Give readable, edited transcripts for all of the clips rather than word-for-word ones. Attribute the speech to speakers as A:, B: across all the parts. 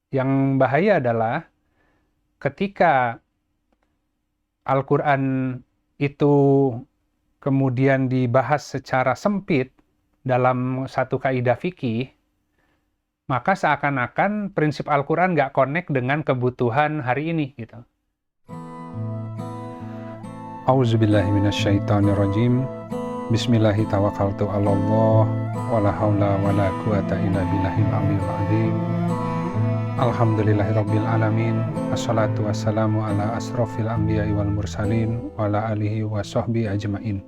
A: Yang bahaya adalah ketika Al-Quran itu kemudian dibahas secara sempit dalam satu kaidah fikih, maka seakan-akan prinsip Al-Quran nggak connect dengan kebutuhan hari ini gitu. Auzubillahiminasyaitonirrajim. Bismillahirrahmanirrahim. Wala haula wala quwata illa billahil aliyil azim. Alhamdulillahirabbil alamin. Assalatu wassalamu ala asrofil anbiya'i wal mursalin wa ala alihi wa sahbihi ajmain.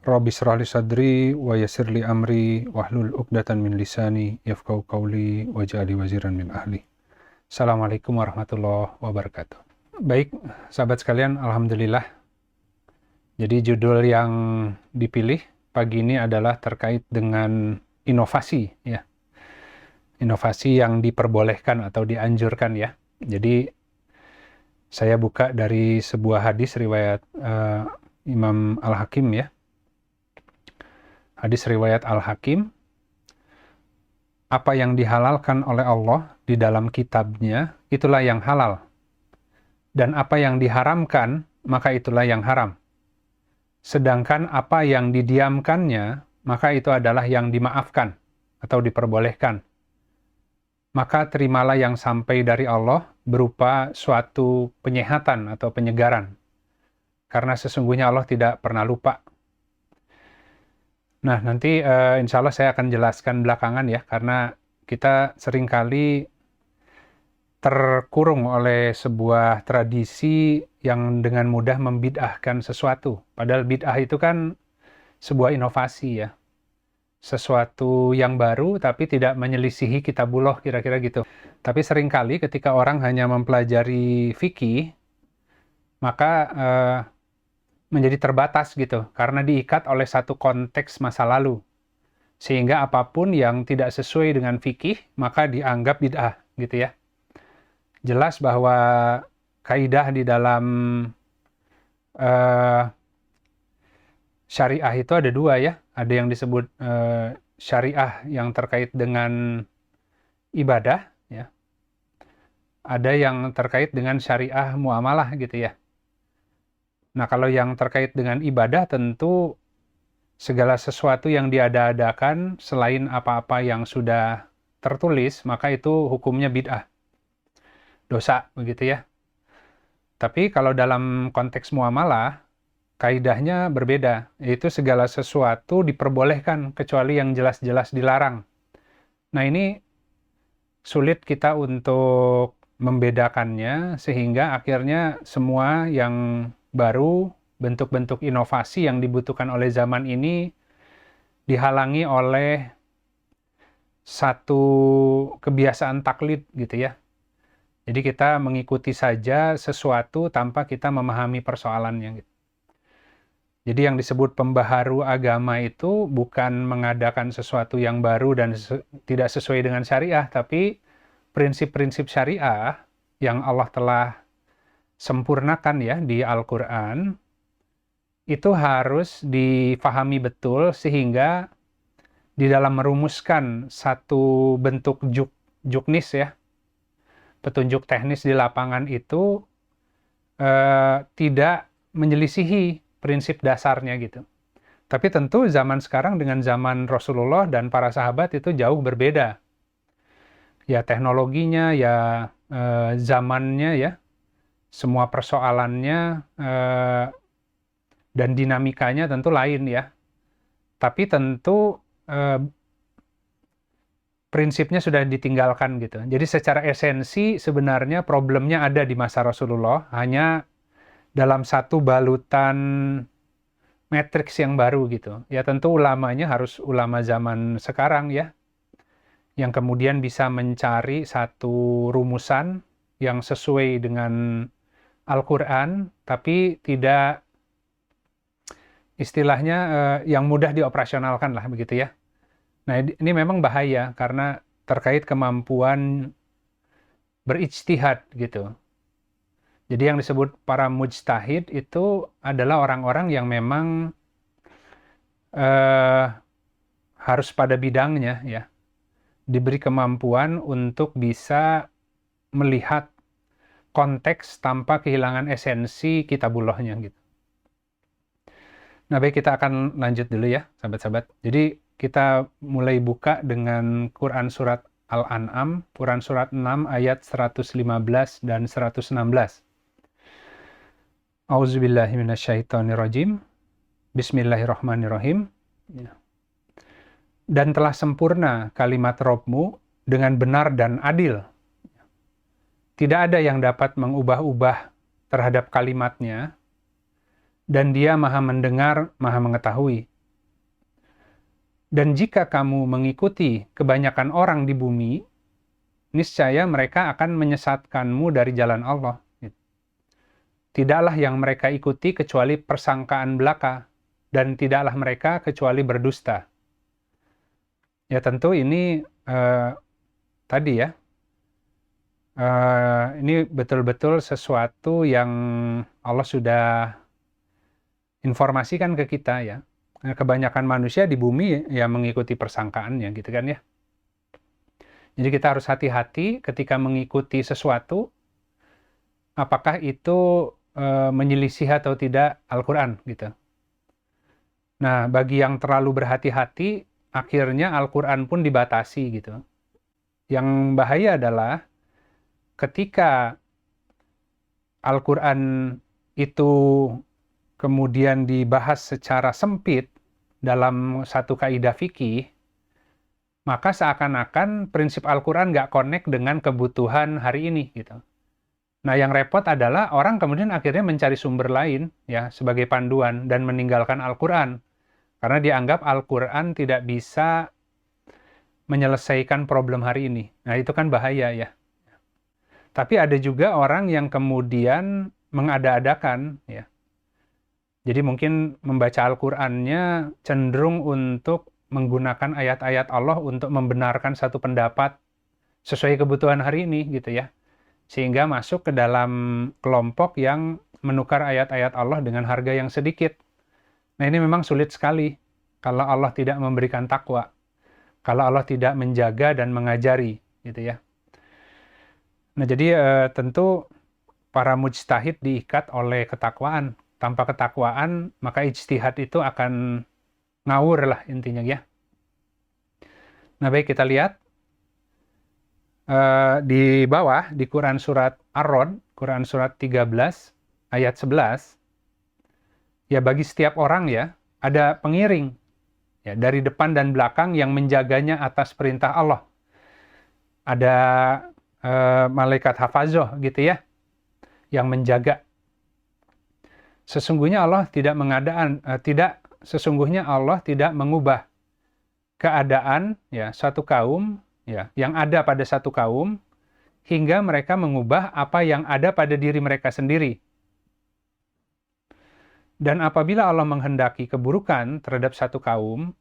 A: Rabbi shrah li sadri wa yassir li amri wahlul 'uqdatam min lisani yafqahu qawli waj'al li waziran min ahli. Assalamualaikum warahmatullahi wabarakatuh. Baik, sahabat sekalian, alhamdulillah. Jadi judul yang dipilih pagi ini adalah terkait dengan inovasi ya. Inovasi yang diperbolehkan atau dianjurkan ya. Jadi saya buka dari sebuah hadis riwayat Imam Al-Hakim ya. Hadis riwayat Al-Hakim, apa yang dihalalkan oleh Allah di dalam kitabnya, itulah yang halal. Dan apa yang diharamkan, maka itulah yang haram. Sedangkan apa yang didiamkannya, maka itu adalah yang dimaafkan atau diperbolehkan. Maka terimalah yang sampai dari Allah berupa suatu penyehatan atau penyegaran. Karena sesungguhnya Allah tidak pernah lupa. Nah, nanti insya Allah saya akan jelaskan belakangan ya, karena kita seringkali terkurung oleh sebuah tradisi yang dengan mudah membid'ahkan sesuatu. Padahal bid'ah itu kan sebuah inovasi ya. Sesuatu yang baru tapi tidak menyelisihi kitabullah, kira-kira gitu. Tapi seringkali ketika orang hanya mempelajari fikih, maka menjadi terbatas gitu, karena diikat oleh satu konteks masa lalu. Sehingga apapun yang tidak sesuai dengan fikih, maka dianggap bid'ah gitu ya. Jelas bahwa kaidah di dalam syariah itu ada dua ya. Ada yang disebut syariah yang terkait dengan ibadah ya. Ada yang terkait dengan syariah muamalah gitu ya. Nah, kalau yang terkait dengan ibadah tentu segala sesuatu yang diada-adakan selain apa-apa yang sudah tertulis, maka itu hukumnya bid'ah. Dosa begitu ya. Tapi kalau dalam konteks muamalah, kaidahnya berbeda, yaitu segala sesuatu diperbolehkan kecuali yang jelas-jelas dilarang. Nah, ini sulit kita untuk membedakannya sehingga akhirnya semua yang baru, bentuk-bentuk inovasi yang dibutuhkan oleh zaman ini dihalangi oleh satu kebiasaan taklid gitu ya. Jadi kita mengikuti saja sesuatu tanpa kita memahami persoalannya gitu. Jadi yang disebut pembaharu agama itu bukan mengadakan sesuatu yang baru dan tidak sesuai dengan syariah, tapi prinsip-prinsip syariah yang Allah telah sempurnakan ya di Al-Quran, itu harus difahami betul sehingga di dalam merumuskan satu bentuk juknis ya, petunjuk teknis di lapangan itu tidak menyelisihi prinsip dasarnya gitu. Tapi tentu zaman sekarang dengan zaman Rasulullah dan para sahabat itu jauh berbeda. Ya teknologinya, ya zamannya ya, semua persoalannya dan dinamikanya tentu lain ya. Tapi tentu prinsipnya sudah ditinggalkan gitu. Jadi secara esensi sebenarnya problemnya ada di masa Rasulullah, hanya dalam satu balutan matriks yang baru gitu. Ya tentu ulamanya harus ulama zaman sekarang ya, yang kemudian bisa mencari satu rumusan yang sesuai dengan Al-Quran, tapi tidak istilahnya yang mudah dioperasionalkan lah begitu ya. Nah, ini memang bahaya karena terkait kemampuan berijtihad gitu. Jadi yang disebut para mujtahid itu adalah orang-orang yang memang harus pada bidangnya ya. diberi kemampuan untuk bisa melihat konteks tanpa kehilangan esensi kitabullahnya gitu. Nah, baik, kita akan lanjut dulu ya, sahabat-sahabat. Jadi kita mulai buka dengan Quran surat Al-An'am, Quran surat 6 ayat 115 dan 116. A'udzubillahi minasyaitonirrajim. Bismillahirrahmanirrahim. Dan telah sempurna kalimat Rabb-Mu dengan benar dan adil. Tidak ada yang dapat mengubah-ubah terhadap kalimatnya, dan Dia Maha Mendengar, Maha Mengetahui. Dan jika kamu mengikuti kebanyakan orang di bumi, niscaya mereka akan menyesatkanmu dari jalan Allah. Tidaklah yang mereka ikuti kecuali persangkaan belaka, dan tidaklah mereka kecuali berdusta. Ya tentu ini tadi ya, ini betul-betul sesuatu yang Allah sudah informasikan ke kita ya. Kebanyakan manusia di bumi ya mengikuti persangkaannya gitu kan ya. Jadi kita harus hati-hati ketika mengikuti sesuatu, apakah itu menyelisih atau tidak Al-Quran gitu. Nah, bagi yang terlalu berhati-hati, akhirnya Al-Quran pun dibatasi gitu. Yang bahaya adalah ketika Al-Quran itu kemudian dibahas secara sempit dalam satu kaidah fikih, maka seakan-akan prinsip Al-Quran nggak connect dengan kebutuhan hari ini gitu. Nah, yang repot adalah orang kemudian akhirnya mencari sumber lain ya sebagai panduan dan meninggalkan Al-Quran karena dianggap Al-Quran tidak bisa menyelesaikan problem hari ini. Nah, itu kan bahaya ya. Tapi ada juga orang yang kemudian mengada-adakan ya. Jadi mungkin membaca Al-Qur'annya cenderung untuk menggunakan ayat-ayat Allah untuk membenarkan satu pendapat sesuai kebutuhan hari ini gitu ya. Sehingga masuk ke dalam kelompok yang menukar ayat-ayat Allah dengan harga yang sedikit. Nah, ini memang sulit sekali kalau Allah tidak memberikan takwa. Kalau Allah tidak menjaga dan mengajari gitu ya. Nah, jadi tentu para mujtahid diikat oleh ketakwaan. Tanpa ketakwaan, maka ijtihad itu akan ngawur lah intinya ya. Nah, baik, kita lihat di bawah, di Quran Surat Ar-Rod, Quran Surat 13, ayat 11, ya bagi setiap orang ya, ada pengiring ya, dari depan dan belakang yang menjaganya atas perintah Allah. Ada malaikat hafazoh gitu ya, yang menjaga. Sesungguhnya Allah tidak mengubah keadaan ya satu kaum ya yang ada pada satu kaum hingga mereka mengubah apa yang ada pada diri mereka sendiri. Dan apabila Allah menghendaki keburukan terhadap satu kaum,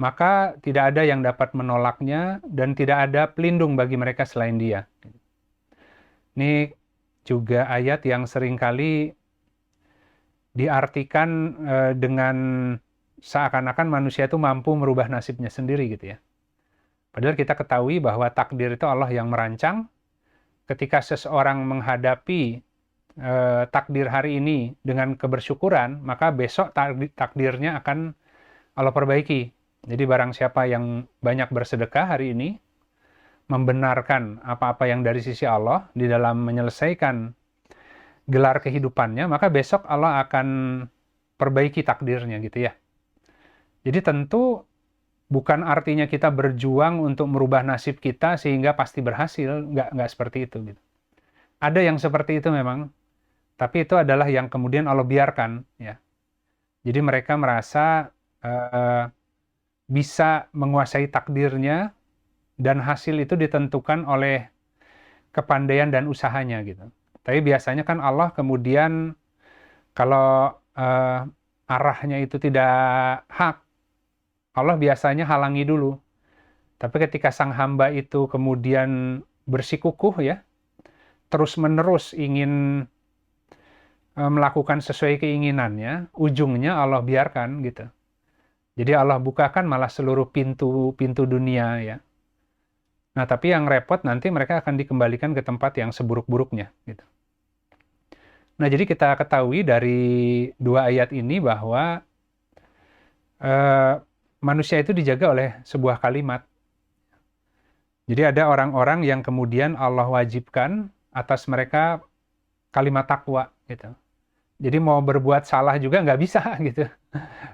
A: maka tidak ada yang dapat menolaknya dan tidak ada pelindung bagi mereka selain Dia. Ini juga ayat yang seringkali diartikan dengan seakan-akan manusia itu mampu merubah nasibnya sendiri gitu ya. Padahal kita ketahui bahwa takdir itu Allah yang merancang. Ketika seseorang menghadapi takdir hari ini dengan kebersyukuran, maka besok takdirnya akan Allah perbaiki. Jadi barang siapa yang banyak bersedekah hari ini, membenarkan apa-apa yang dari sisi Allah di dalam menyelesaikan gelar kehidupannya, maka besok Allah akan perbaiki takdirnya gitu ya. Jadi tentu bukan artinya kita berjuang untuk merubah nasib kita sehingga pasti berhasil, nggak seperti itu gitu. Ada yang seperti itu memang, tapi itu adalah yang kemudian Allah biarkan ya. Jadi mereka merasa bisa menguasai takdirnya dan hasil itu ditentukan oleh kepandaian dan usahanya gitu. Tapi biasanya kan Allah kemudian kalau arahnya itu tidak hak, Allah biasanya halangi dulu. Tapi ketika sang hamba itu kemudian bersikukuh ya, terus-menerus ingin melakukan sesuai keinginannya, ujungnya Allah biarkan gitu. Jadi Allah bukakan malah seluruh pintu dunia ya. Nah, tapi yang repot nanti mereka akan dikembalikan ke tempat yang seburuk-buruknya gitu. Nah, jadi kita ketahui dari dua ayat ini bahwa manusia itu dijaga oleh sebuah kalimat. Jadi ada orang-orang yang kemudian Allah wajibkan atas mereka kalimat takwa gitu. Jadi mau berbuat salah juga nggak bisa gitu.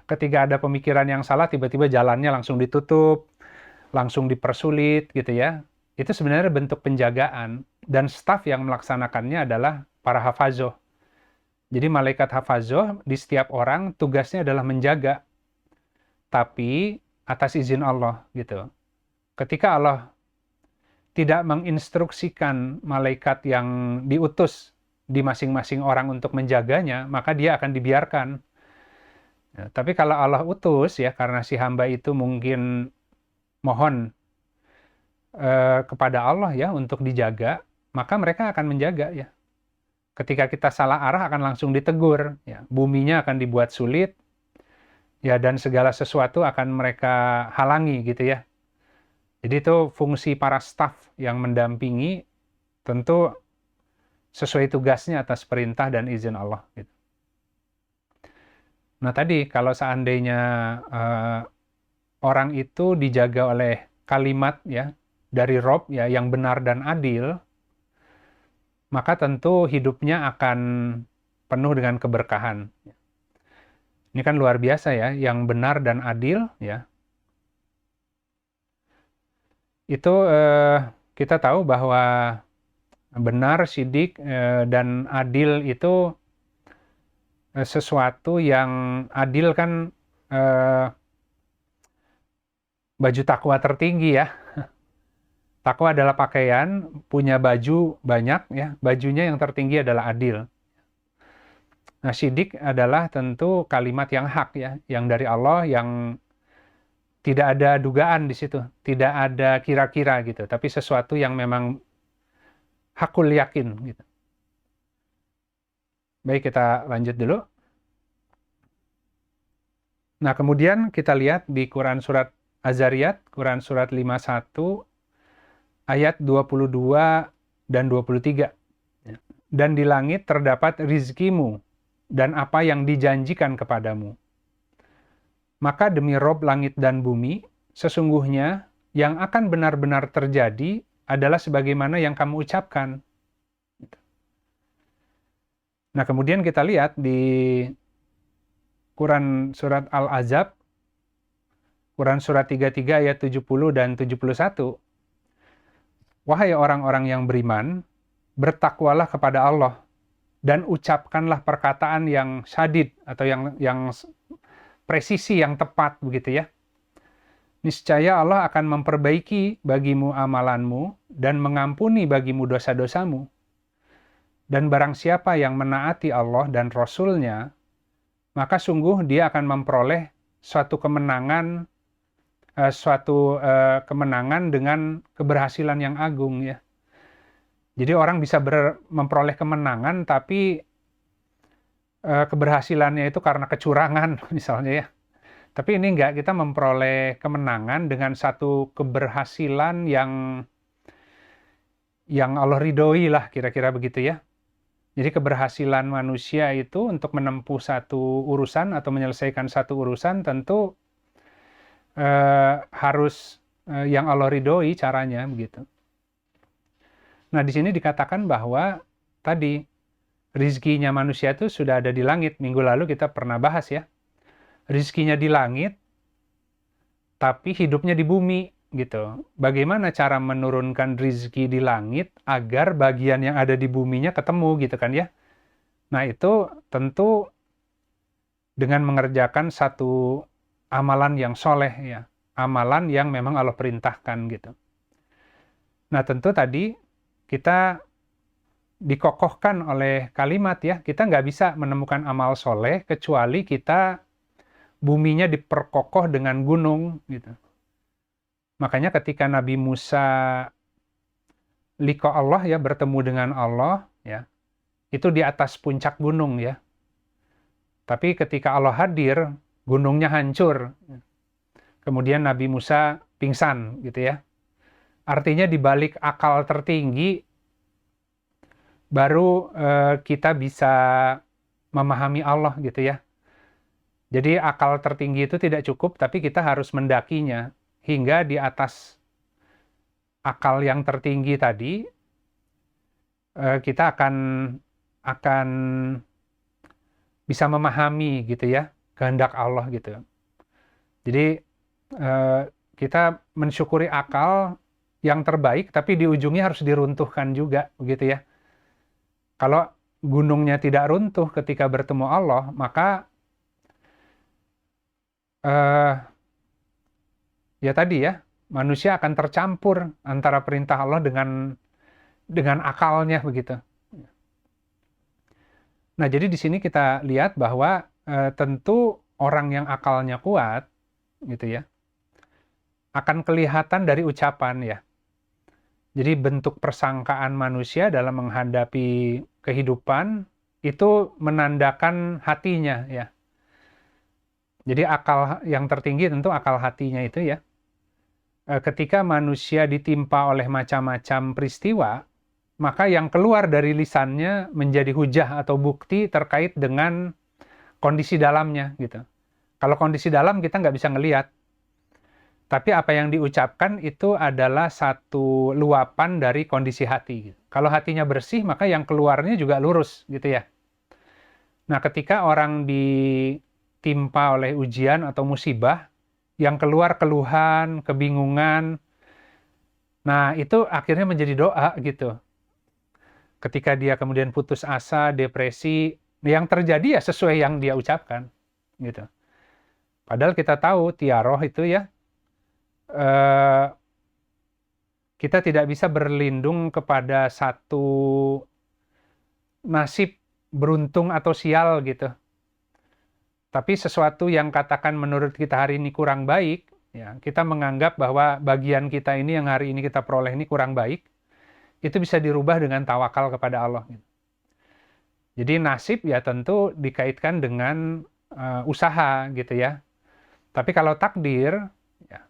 A: Ketika ada pemikiran yang salah, tiba-tiba jalannya langsung ditutup, langsung dipersulit gitu ya. Itu sebenarnya bentuk penjagaan. Dan staf yang melaksanakannya adalah para hafazoh. Jadi malaikat hafazoh di setiap orang tugasnya adalah menjaga. Tapi atas izin Allah gitu. Ketika Allah tidak menginstruksikan malaikat yang diutus di masing-masing orang untuk menjaganya, maka dia akan dibiarkan. Ya, tapi kalau Allah utus ya, karena si hamba itu mungkin mohon kepada Allah ya untuk dijaga, maka mereka akan menjaga ya. Ketika kita salah arah akan langsung ditegur, ya. Buminya akan dibuat sulit, ya, dan segala sesuatu akan mereka halangi gitu ya. Jadi itu fungsi para staf yang mendampingi, tentu sesuai tugasnya atas perintah dan izin Allah. Gitu. Nah tadi kalau seandainya orang itu dijaga oleh kalimat ya dari Rob ya yang benar dan adil, maka tentu hidupnya akan penuh dengan keberkahan. Ini kan luar biasa ya, yang benar dan adil ya. Itu kita tahu bahwa benar, sidik, dan adil itu sesuatu yang adil kan baju takwa tertinggi ya. Takwa adalah pakaian, punya baju banyak ya. Bajunya yang tertinggi adalah adil. Nah, sidik adalah tentu kalimat yang hak ya, yang dari Allah, yang tidak ada dugaan di situ, tidak ada kira-kira gitu, tapi sesuatu yang memang hakul yakin gitu. Baik, kita lanjut dulu. Nah, kemudian kita lihat di Quran surat Az-Zariyat, Quran surat 51 ayat 22 dan 23. Dan di langit terdapat rizkimu dan apa yang dijanjikan kepadamu. Maka demi Rob langit dan bumi, sesungguhnya yang akan benar-benar terjadi adalah sebagaimana yang kamu ucapkan. Nah, kemudian kita lihat di Quran surat Al-Ahzab, Quran surat 33 ayat 70 dan 71. Wahai orang-orang yang beriman, bertakwalah kepada Allah dan ucapkanlah perkataan yang syadid atau yang presisi, yang tepat begitu ya. Niscaya Allah akan memperbaiki bagimu amalanmu dan mengampuni bagimu dosa-dosamu. Dan barang siapa yang menaati Allah dan Rasul-Nya, maka sungguh dia akan memperoleh suatu kemenangan, kemenangan dengan keberhasilan yang agung ya. Jadi orang bisa memperoleh kemenangan, tapi keberhasilannya itu karena kecurangan misalnya ya. Tapi ini enggak, kita memperoleh kemenangan dengan satu keberhasilan yang Allah ridhoi lah, kira-kira begitu ya. Jadi keberhasilan manusia itu untuk menempuh satu urusan atau menyelesaikan satu urusan tentu harus yang Allah ridhoi caranya begitu. Nah, di sini dikatakan bahwa tadi rizkinya manusia itu sudah ada di langit. Minggu lalu kita pernah bahas ya. Rizkinya di langit, tapi hidupnya di bumi gitu. Bagaimana cara menurunkan rizki di langit agar bagian yang ada di buminya ketemu gitu kan ya. Nah, itu tentu dengan mengerjakan satu amalan yang soleh ya. Amalan yang memang Allah perintahkan gitu. Nah, tentu tadi kita dikokohkan oleh kalimat ya, kita nggak bisa menemukan amal soleh kecuali kita buminya diperkokoh dengan gunung gitu. Makanya ketika Nabi Musa liqa Allah ya, bertemu dengan Allah ya, itu di atas puncak gunung ya. Tapi ketika Allah hadir, gunungnya hancur. Kemudian Nabi Musa pingsan gitu ya. Artinya di balik akal tertinggi baru kita bisa memahami Allah gitu ya. Jadi akal tertinggi itu tidak cukup, tapi kita harus mendakinya hingga di atas akal yang tertinggi tadi kita akan bisa memahami gitu ya kehendak Allah gitu. Jadi kita mensyukuri akal yang terbaik, tapi di ujungnya harus diruntuhkan juga begitu ya. Kalau gunungnya tidak runtuh ketika bertemu Allah, maka ya tadi ya, manusia akan tercampur antara perintah Allah dengan akalnya begitu. Nah, jadi di sini kita lihat bahwa tentu orang yang akalnya kuat gitu ya, akan kelihatan dari ucapan ya. Jadi bentuk persangkaan manusia dalam menghadapi kehidupan itu menandakan hatinya ya. Jadi akal yang tertinggi tentu akal hatinya itu ya. Ketika manusia ditimpa oleh macam-macam peristiwa, maka yang keluar dari lisannya menjadi hujah atau bukti terkait dengan kondisi dalamnya gitu. Kalau kondisi dalam kita nggak bisa ngelihat, tapi apa yang diucapkan itu adalah satu luapan dari kondisi hati. Gitu. Kalau hatinya bersih, maka yang keluarnya juga lurus gitu ya. Nah, ketika orang ditimpa oleh ujian atau musibah, yang keluar keluhan, kebingungan, nah itu akhirnya menjadi doa gitu. Ketika dia kemudian putus asa, depresi, yang terjadi ya sesuai yang dia ucapkan gitu. Padahal kita tahu tiaroh itu ya, kita tidak bisa berlindung kepada satu nasib beruntung atau sial gitu. Tapi sesuatu yang katakan menurut kita hari ini kurang baik, ya kita menganggap bahwa bagian kita ini yang hari ini kita peroleh ini kurang baik, itu bisa dirubah dengan tawakal kepada Allah. Jadi nasib ya tentu dikaitkan dengan usaha gitu ya. Tapi kalau takdir, ya,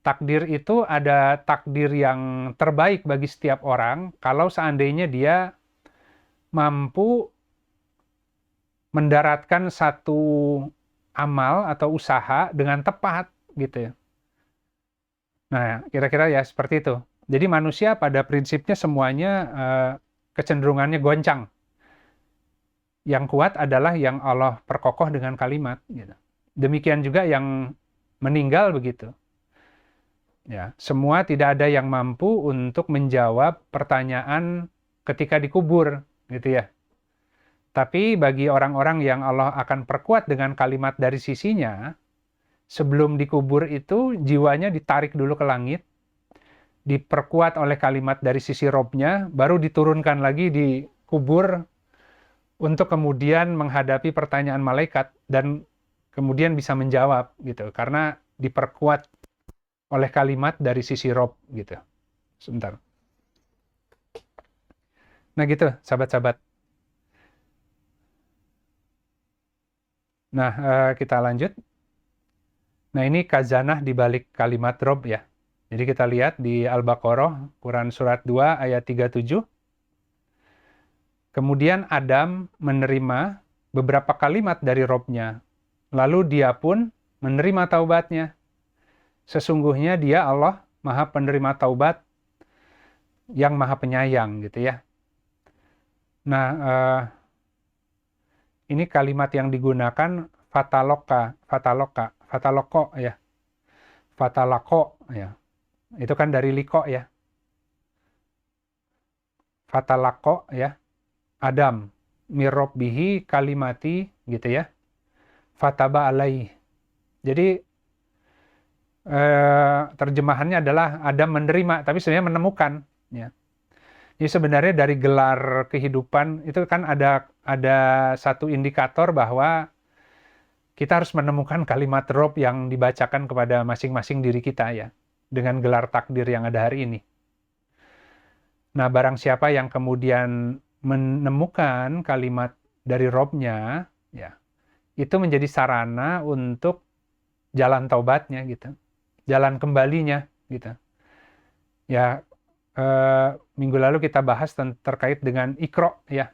A: takdir itu ada takdir yang terbaik bagi setiap orang kalau seandainya dia mampu mendaratkan satu amal atau usaha dengan tepat gitu ya. Nah, kira-kira ya seperti itu. Jadi manusia pada prinsipnya semuanya kecenderungannya goncang. Yang kuat adalah yang Allah perkokoh dengan kalimat. Gitu. Demikian juga yang meninggal begitu. Ya, semua tidak ada yang mampu untuk menjawab pertanyaan ketika dikubur, gitu ya. Tapi bagi orang-orang yang Allah akan perkuat dengan kalimat dari sisinya, sebelum dikubur itu jiwanya ditarik dulu ke langit, diperkuat oleh kalimat dari sisi Robnya, baru diturunkan lagi dikubur untuk kemudian menghadapi pertanyaan malaikat dan kemudian bisa menjawab gitu, karena diperkuat oleh kalimat dari sisi Rob gitu. Sebentar. Nah gitu, sahabat-sahabat. Nah, kita lanjut. Nah, ini khazanah di balik kalimat Rob ya. Jadi kita lihat di Al-Baqarah, Quran Surat 2 ayat 37. Kemudian Adam menerima beberapa kalimat dari Robnya. Lalu dia pun menerima taubatnya. Sesungguhnya dia Allah Maha Penerima Taubat yang Maha Penyayang gitu ya. Nah, ini kalimat yang digunakan fataloko ya. Fatalako ya. Itu kan dari liko ya. Fatalako ya. Adam mirrobbihi kalimati gitu ya. Fataba alaih. Jadi terjemahannya adalah Adam menerima, tapi sebenarnya menemukan ya. Jadi sebenarnya dari gelar kehidupan itu kan ada satu indikator bahwa kita harus menemukan kalimat Rob yang dibacakan kepada masing-masing diri kita ya, dengan gelar takdir yang ada hari ini. Nah, barang siapa yang kemudian menemukan kalimat dari Robnya, ya, itu menjadi sarana untuk jalan taubatnya gitu, jalan kembalinya gitu. Ya, minggu lalu kita bahas terkait dengan Iqra ya.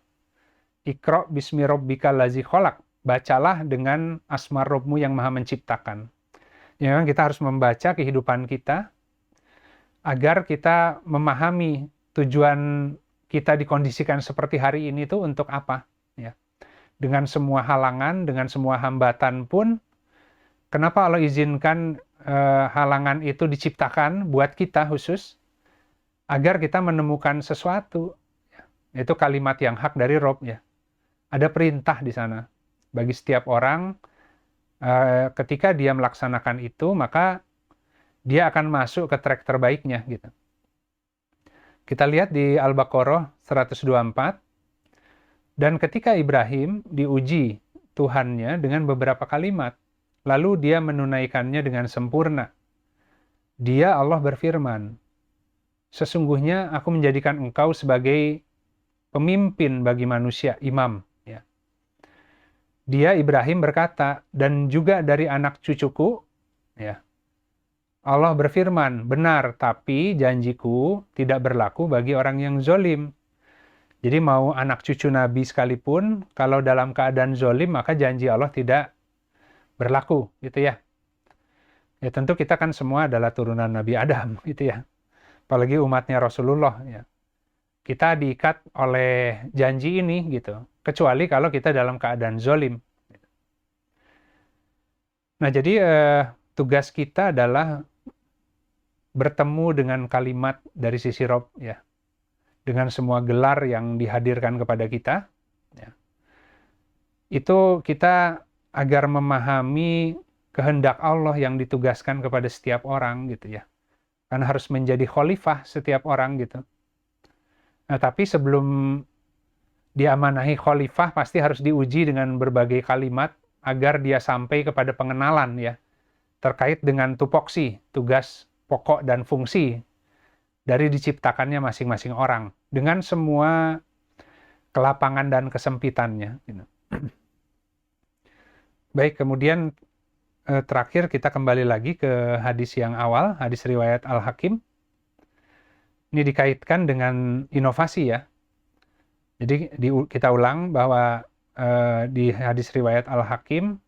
A: Iqra bismi rabbikal ladzi khalaq. Bacalah dengan asma Rabbmu yang Maha Menciptakan. Ya, memang kita harus membaca kehidupan kita agar kita memahami tujuan kita dikondisikan seperti hari ini tuh untuk apa ya. Dengan semua halangan, dengan semua hambatan pun, kenapa Allah izinkan halangan itu diciptakan buat kita khusus agar kita menemukan sesuatu. Itu kalimat yang hak dari Rob ya. Ada perintah di sana bagi setiap orang. Ketika dia melaksanakan itu, maka dia akan masuk ke track terbaiknya gitu. Kita lihat di Al-Baqarah 124, dan ketika Ibrahim diuji Tuhannya dengan beberapa kalimat, lalu dia menunaikannya dengan sempurna. Dia, Allah berfirman, sesungguhnya aku menjadikan engkau sebagai pemimpin bagi manusia, imam. Ya. Dia, Ibrahim, berkata, dan juga dari anak cucuku, ya, Allah berfirman, benar, tapi janjiku tidak berlaku bagi orang yang zolim. Jadi mau anak cucu Nabi sekalipun, kalau dalam keadaan zolim, maka janji Allah tidak berlaku, gitu ya. Ya tentu kita kan semua adalah turunan Nabi Adam, gitu ya. Apalagi umatnya Rasulullah, ya. Kita diikat oleh janji ini, gitu. Kecuali kalau kita dalam keadaan zolim. Nah, jadi tugas kita adalah bertemu dengan kalimat dari sisi Rob, ya. Dengan semua gelar yang dihadirkan kepada kita, ya. Itu kita agar memahami kehendak Allah yang ditugaskan kepada setiap orang, gitu ya. Karena harus menjadi khalifah setiap orang, gitu. Nah, tapi sebelum diamanahi khalifah, pasti harus diuji dengan berbagai kalimat agar dia sampai kepada pengenalan, ya, terkait dengan tupoksi, tugas pokok dan fungsi dari diciptakannya masing-masing orang, dengan semua kelapangan dan kesempitannya. Gitu. Baik, kemudian terakhir kita kembali lagi ke hadis yang awal, hadis riwayat Al-Hakim. Ini dikaitkan dengan inovasi ya. Jadi kita ulang bahwa di hadis riwayat Al-Hakim,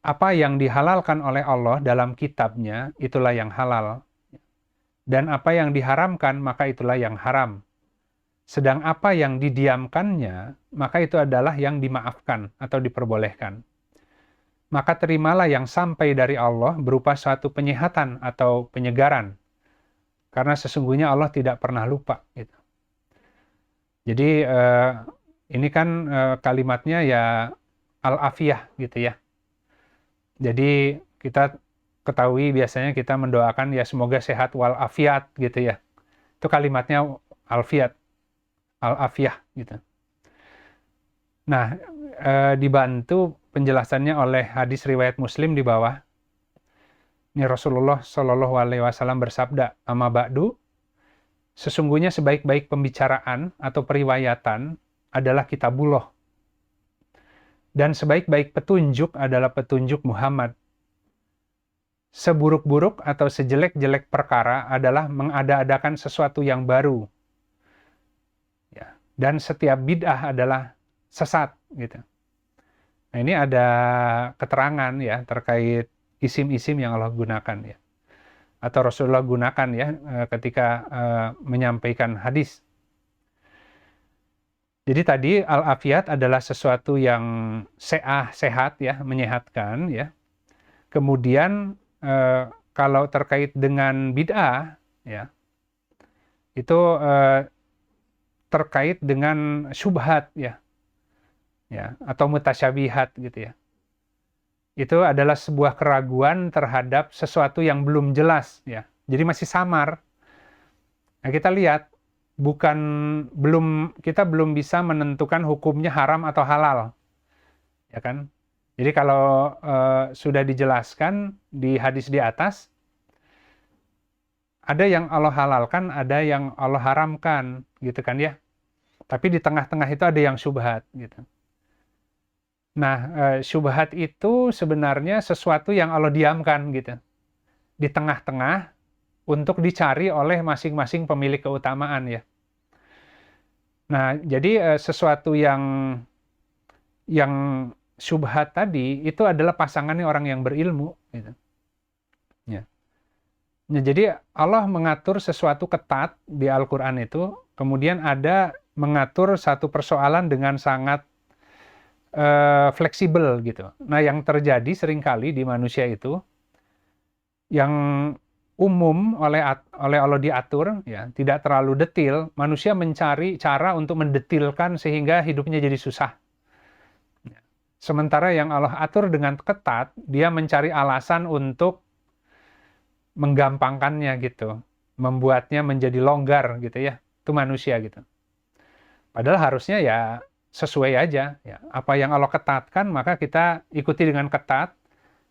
A: apa yang dihalalkan oleh Allah dalam kitabnya, itulah yang halal. Dan apa yang diharamkan, maka itulah yang haram. Sedang apa yang didiamkannya, maka itu adalah yang dimaafkan atau diperbolehkan. Maka terimalah yang sampai dari Allah berupa suatu penyehatan atau penyegaran. Karena sesungguhnya Allah tidak pernah lupa. Gitu. Jadi ini kan kalimatnya ya al-afiyah gitu ya. Jadi kita ketahui biasanya kita mendoakan ya semoga sehat wal afiat gitu ya. Itu kalimatnya al-afiyah gitu. Nah, dibantu penjelasannya oleh hadis riwayat Muslim di bawah. Ini Rasulullah Shallallahu Alaihi Wasallam bersabda, "Amma ba'du, sesungguhnya sebaik-baik pembicaraan atau periwayatan adalah kitabullah, dan sebaik-baik petunjuk adalah petunjuk Muhammad. Seburuk-buruk atau sejelek-jelek perkara adalah mengada-adakan sesuatu yang baru, ya. Dan setiap bid'ah adalah sesat." Gitu. Nah, ini ada keterangan ya terkait isim-isim yang Allah gunakan ya, atau Rasulullah gunakan ya ketika menyampaikan hadis. Jadi tadi al-afiyat adalah sesuatu yang sehat ya, menyehatkan ya. Kemudian kalau terkait dengan bid'ah ya, itu terkait dengan syubhat ya, atau mutasyabihat gitu ya. Itu adalah sebuah keraguan terhadap sesuatu yang belum jelas ya. Jadi masih samar. Nah, kita lihat kita belum bisa menentukan hukumnya haram atau halal. Ya kan? Jadi kalau sudah dijelaskan di hadis di atas, ada yang Allah halalkan, ada yang Allah haramkan, gitu kan ya. Tapi di tengah-tengah itu ada yang syubhat gitu. Nah, syubhat itu sebenarnya sesuatu yang Allah diamkan gitu. Di tengah-tengah untuk dicari oleh masing-masing pemilik keutamaan ya. Nah, jadi sesuatu yang syubhat tadi itu adalah pasangannya orang yang berilmu gitu. Ya. Nah, jadi Allah mengatur sesuatu ketat di Al-Qur'an itu, kemudian ada mengatur satu persoalan dengan sangat fleksibel gitu. Nah, yang terjadi seringkali di manusia itu yang umum oleh Allah diatur ya, tidak terlalu detil, manusia mencari cara untuk mendetilkan sehingga hidupnya jadi susah. Sementara yang Allah atur dengan ketat, dia mencari alasan untuk menggampangkannya gitu, membuatnya menjadi longgar gitu ya. Itu manusia gitu. Padahal harusnya ya sesuai aja ya. Apa yang Allah ketatkan maka kita ikuti dengan ketat.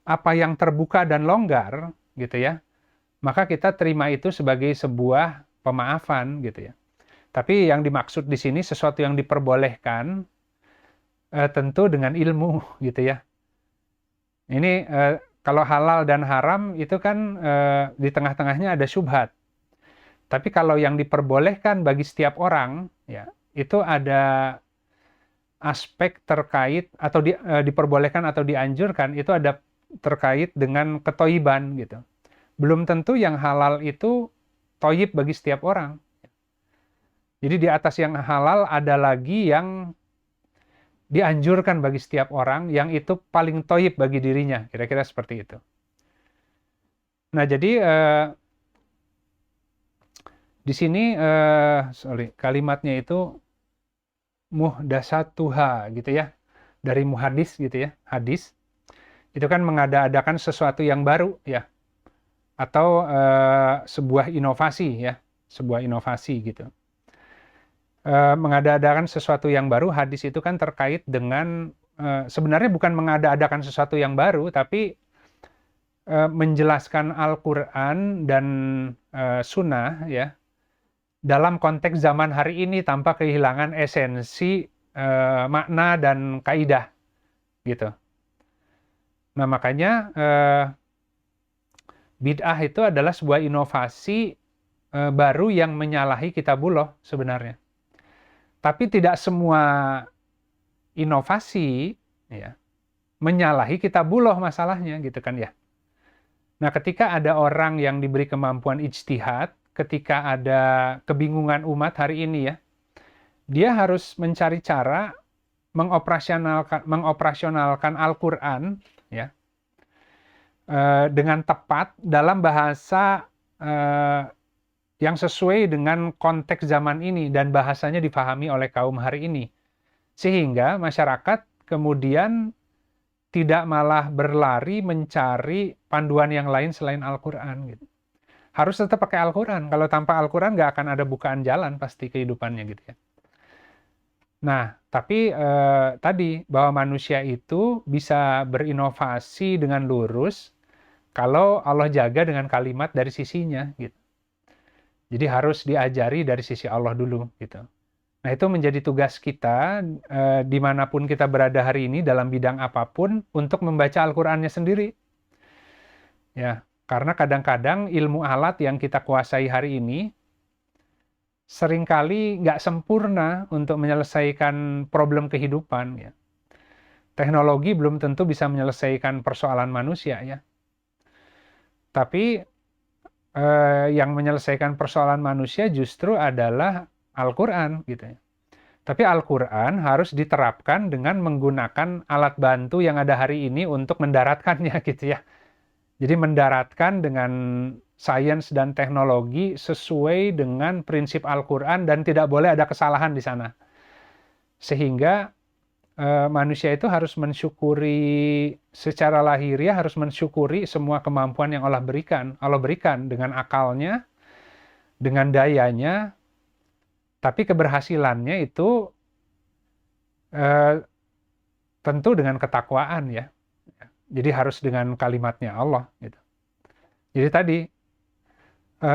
A: Apa yang terbuka dan longgar gitu ya, maka kita terima itu sebagai sebuah pemaafan gitu ya. Tapi yang dimaksud di sini sesuatu yang diperbolehkan tentu dengan ilmu gitu ya. Ini kalau halal dan haram itu kan di tengah-tengahnya ada syubhat. Tapi kalau yang diperbolehkan bagi setiap orang ya, itu ada aspek terkait atau diperbolehkan atau dianjurkan, itu ada terkait dengan ketoiban gitu. Belum tentu yang halal itu toyib bagi setiap orang. Jadi di atas yang halal ada lagi yang dianjurkan bagi setiap orang, yang itu paling toyib bagi dirinya. Kira-kira seperti itu. Nah, jadi di sini kalimatnya itu muhdasatuha gitu ya. Dari muhadis gitu ya, hadis. Itu kan mengada-adakan sesuatu yang baru ya, atau sebuah inovasi ya, sebuah inovasi gitu. Mengada-adakan sesuatu yang baru, hadis itu kan terkait dengan sebenarnya bukan mengada-adakan sesuatu yang baru, tapi menjelaskan Al-Quran dan Sunnah ya dalam konteks zaman hari ini tanpa kehilangan esensi makna dan kaidah gitu. Nah, makanya bid'ah itu adalah sebuah inovasi baru yang menyalahi kitabullah sebenarnya. Tapi tidak semua inovasi ya, menyalahi kitabullah masalahnya gitu kan ya. Nah, ketika ada orang yang diberi kemampuan ijtihad, ketika ada kebingungan umat hari ini ya, dia harus mencari cara mengoperasionalkan Al-Quran ya, dengan tepat dalam bahasa yang sesuai dengan konteks zaman ini dan bahasanya dipahami oleh kaum hari ini. Sehingga masyarakat kemudian tidak malah berlari mencari panduan yang lain selain Al-Quran gitu. Harus tetap pakai Al-Quran. Kalau tanpa Al-Quran nggak akan ada bukaan jalan pasti kehidupannya gitu ya. Nah, tapi tadi bahwa manusia itu bisa berinovasi dengan lurus kalau Allah jaga dengan kalimat dari sisinya gitu. Jadi harus diajari dari sisi Allah dulu gitu. Nah, itu menjadi tugas kita dimanapun kita berada hari ini dalam bidang apapun untuk membaca Al-Qur'annya sendiri. Ya, karena kadang-kadang ilmu alat yang kita kuasai hari ini seringkali nggak sempurna untuk menyelesaikan problem kehidupan ya. Teknologi belum tentu bisa menyelesaikan persoalan manusia ya. Tapi yang menyelesaikan persoalan manusia justru adalah Al-Quran gitu ya. Tapi Al-Quran harus diterapkan dengan menggunakan alat bantu yang ada hari ini untuk mendaratkannya gitu ya. Jadi mendaratkan dengan sains dan teknologi sesuai dengan prinsip Al-Quran dan tidak boleh ada kesalahan di sana. Sehingga manusia itu harus mensyukuri secara lahiriah, harus mensyukuri semua kemampuan yang Allah berikan. Allah berikan dengan akalnya, dengan dayanya, tapi keberhasilannya itu tentu dengan ketakwaan ya. Jadi harus dengan kalimatnya Allah gitu. Jadi tadi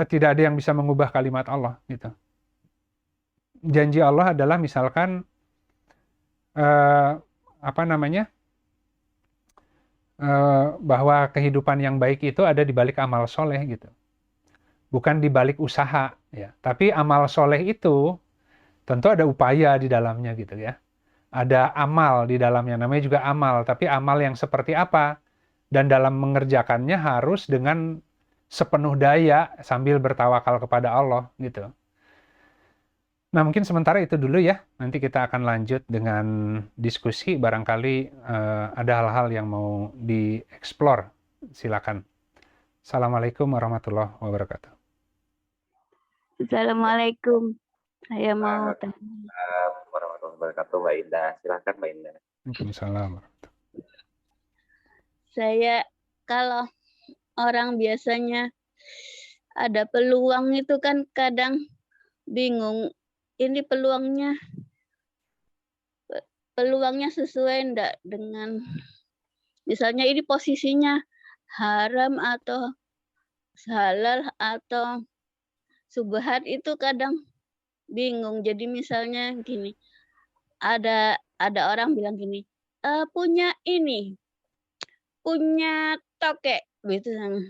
A: tidak ada yang bisa mengubah kalimat Allah gitu. Janji Allah adalah misalkan bahwa kehidupan yang baik itu ada di balik amal soleh gitu. bukan di balik usaha ya. Tapi amal soleh itu tentu ada upaya di dalamnya gitu ya. Ada amal di dalamnya, namanya juga amal, tapi amal yang seperti apa? Dan dalam mengerjakannya harus dengan sepenuh daya sambil bertawakal kepada Allah gitu. Nah, mungkin sementara itu dulu ya. Nanti kita akan lanjut dengan diskusi. Barangkali ada hal-hal yang mau dieksplor. Silakan. Assalamualaikum warahmatullahi wabarakatuh.
B: Assalamualaikum. Saya mau tanya.
C: Warahmatullahi wabarakatuh, Mbak Indah. Silakan, Mbak Indah.
A: Waalaikumsalam.
B: Saya kalau orang biasanya ada peluang itu kan kadang bingung. Ini peluangnya sesuai enggak dengan, misalnya ini posisinya haram atau halal atau subhat, itu kadang bingung. Jadi misalnya gini, ada orang bilang gini, punya tokek gitu sama.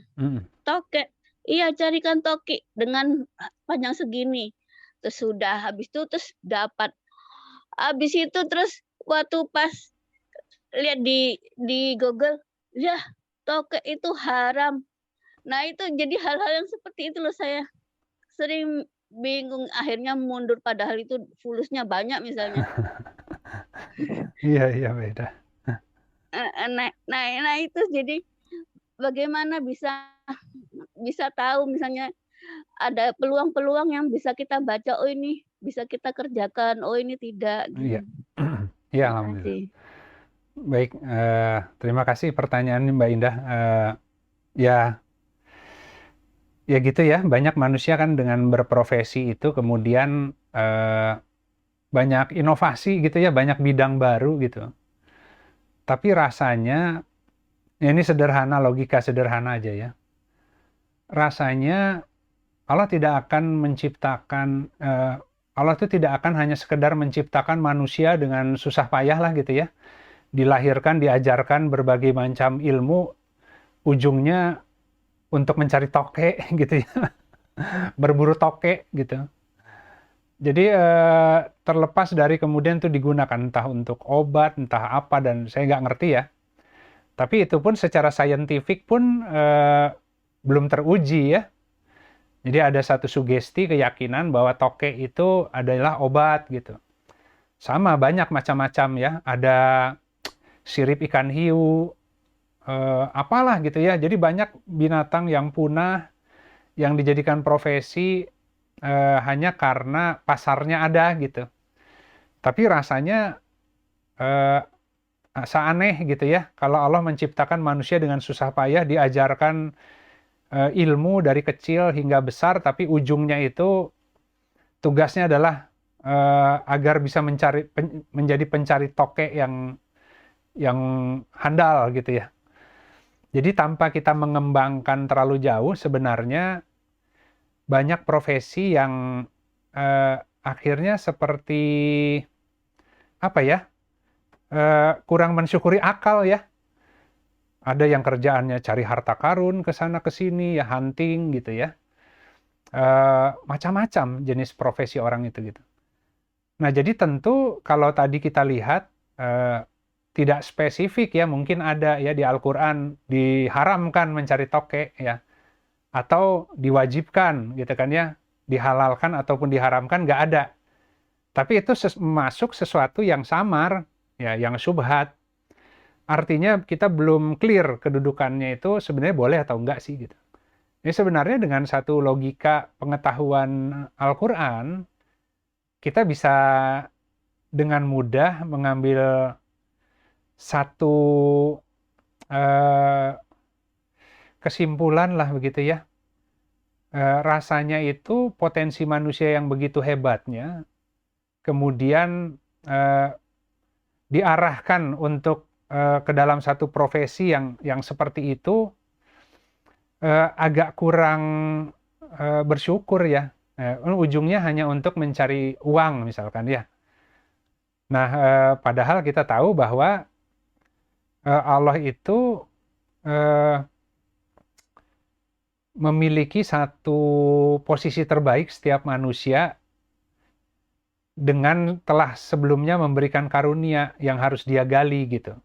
B: Tokek, iya carikan tokek dengan panjang segini. Terus sudah habis itu terus dapat. Habis itu terus waktu pas lihat di Google, ya tokek itu haram. Nah itu jadi hal-hal yang seperti itu loh, saya sering bingung, akhirnya mundur padahal itu fulusnya banyak misalnya.
A: Iya beda.
B: Nah itu jadi bagaimana bisa tahu misalnya ada peluang-peluang yang bisa kita baca, oh ini bisa kita kerjakan, oh ini tidak.
A: Iya. Iya, alhamdulillah. Baik, terima kasih pertanyaannya Mbak Indah. Ya gitu ya, banyak manusia kan dengan berprofesi itu kemudian banyak inovasi gitu ya, banyak bidang baru gitu. Tapi rasanya, ya ini sederhana, logika sederhana aja ya. Rasanya Allah tidak akan menciptakan, Allah itu tidak akan hanya sekedar menciptakan manusia dengan susah payah lah gitu ya. Dilahirkan, diajarkan berbagai macam ilmu, ujungnya untuk mencari tokek gitu ya. Berburu tokek gitu. Jadi terlepas dari kemudian itu digunakan entah untuk obat, entah apa, dan saya nggak ngerti ya. Tapi itu pun secara saintifik pun belum teruji ya. Jadi ada satu sugesti keyakinan bahwa tokek itu adalah obat gitu. Sama banyak macam-macam ya. Ada sirip ikan hiu, apalah gitu ya. Jadi banyak binatang yang punah, yang dijadikan profesi hanya karena pasarnya ada gitu. Tapi rasanya seaneh gitu ya. Kalau Allah menciptakan manusia dengan susah payah, diajarkan ilmu dari kecil hingga besar, tapi ujungnya itu tugasnya adalah agar bisa menjadi pencari tokek yang handal gitu ya. Jadi tanpa kita mengembangkan terlalu jauh, sebenarnya banyak profesi yang akhirnya seperti apa ya, kurang mensyukuri akal ya. Ada yang kerjaannya cari harta karun ke sana ke sini ya, hunting gitu ya. Macam-macam jenis profesi orang itu gitu. Nah, jadi tentu kalau tadi kita lihat tidak spesifik ya, mungkin ada ya di Al-Qur'an diharamkan mencari tokek ya, atau diwajibkan gitu kan ya, dihalalkan ataupun diharamkan, nggak ada. Tapi itu masuk sesuatu yang samar ya, yang syubhat. Artinya kita belum clear kedudukannya itu sebenarnya boleh atau enggak sih gitu. Ini sebenarnya dengan satu logika pengetahuan Al-Qur'an, kita bisa dengan mudah mengambil satu kesimpulan lah begitu ya. Rasanya itu potensi manusia yang begitu hebatnya, kemudian diarahkan untuk ke dalam satu profesi yang seperti itu, agak kurang bersyukur ya. Ujungnya hanya untuk mencari uang misalkan ya. Nah, padahal kita tahu bahwa Allah itu memiliki satu posisi terbaik setiap manusia dengan telah sebelumnya memberikan karunia yang harus dia gali gitu.